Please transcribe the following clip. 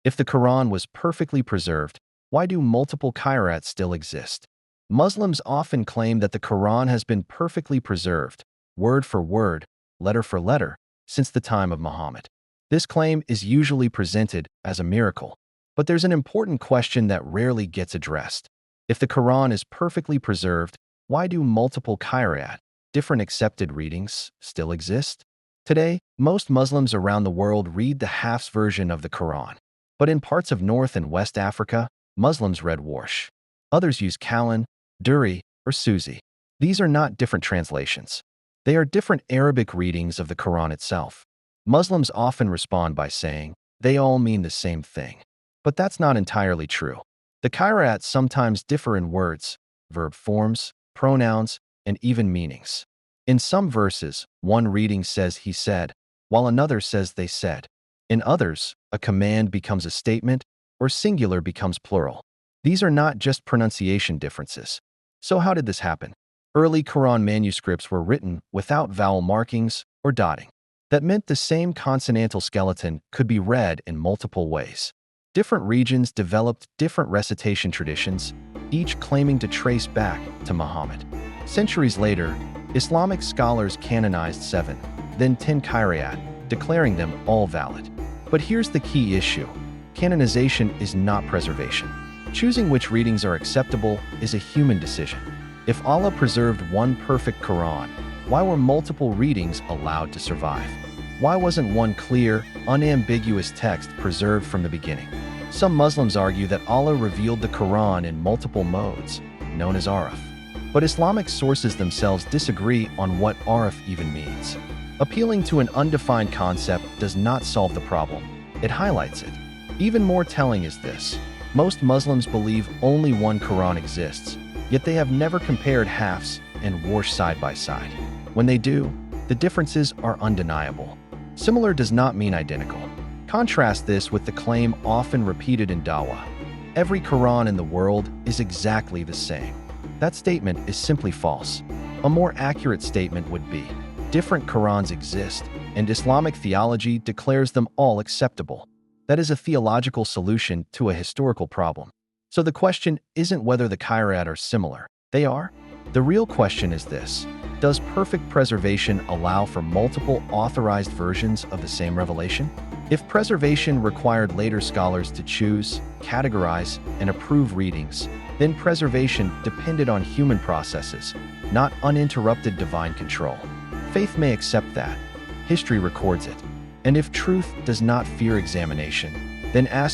If the Quran was perfectly preserved, why do multiple Qira'ats still exist? Muslims often claim that the Quran has been perfectly preserved, word for word, letter for letter, since the time of Muhammad. This claim is usually presented as a miracle, but there's an important question that rarely gets addressed. If the Quran is perfectly preserved, why do multiple Qira'at, different accepted readings, still exist? Today, most Muslims around the world read the Hafs version of the Quran. But in parts of North and West Africa, Muslims read Warsh. Others use Kalan, Duri, or Susi. These are not different translations. They are different Arabic readings of the Quran itself. Muslims often respond by saying, they all mean the same thing. But that's not entirely true. The Qira'ats sometimes differ in words, verb forms, pronouns, and even meanings. In some verses, one reading says he said, while another says they said. In others, a command becomes a statement, or singular becomes plural. These are not just pronunciation differences. So how did this happen? Early Quran manuscripts were written without vowel markings or dotting. That meant the same consonantal skeleton could be read in multiple ways. Different regions developed different recitation traditions, each claiming to trace back to Muhammad. Centuries later, Islamic scholars canonized 7, then 10 Qira'at, declaring them all valid. But here's the key issue. Canonization is not preservation. Choosing which readings are acceptable is a human decision. If Allah preserved one perfect Quran, why were multiple readings allowed to survive? Why wasn't one clear, unambiguous text preserved from the beginning? Some Muslims argue that Allah revealed the Quran in multiple modes, known as araf. But Islamic sources themselves disagree on what araf even means. Appealing to an undefined concept does not solve the problem. It highlights it. Even more telling is this. Most Muslims believe only one Quran exists, yet they have never compared Hafs and Warsh side by side. When they do, the differences are undeniable. Similar does not mean identical. Contrast this with the claim often repeated in Dawah. Every Quran in the world is exactly the same. That statement is simply false. A more accurate statement would be, different Qurans exist, and Islamic theology declares them all acceptable. That is a theological solution to a historical problem. So the question isn't whether the Qira'at are similar. They are. The real question is this. Does perfect preservation allow for multiple authorized versions of the same revelation? If preservation required later scholars to choose, categorize, and approve readings, then preservation depended on human processes, not uninterrupted divine control. Faith may accept that. History records it. And if truth does not fear examination, then ask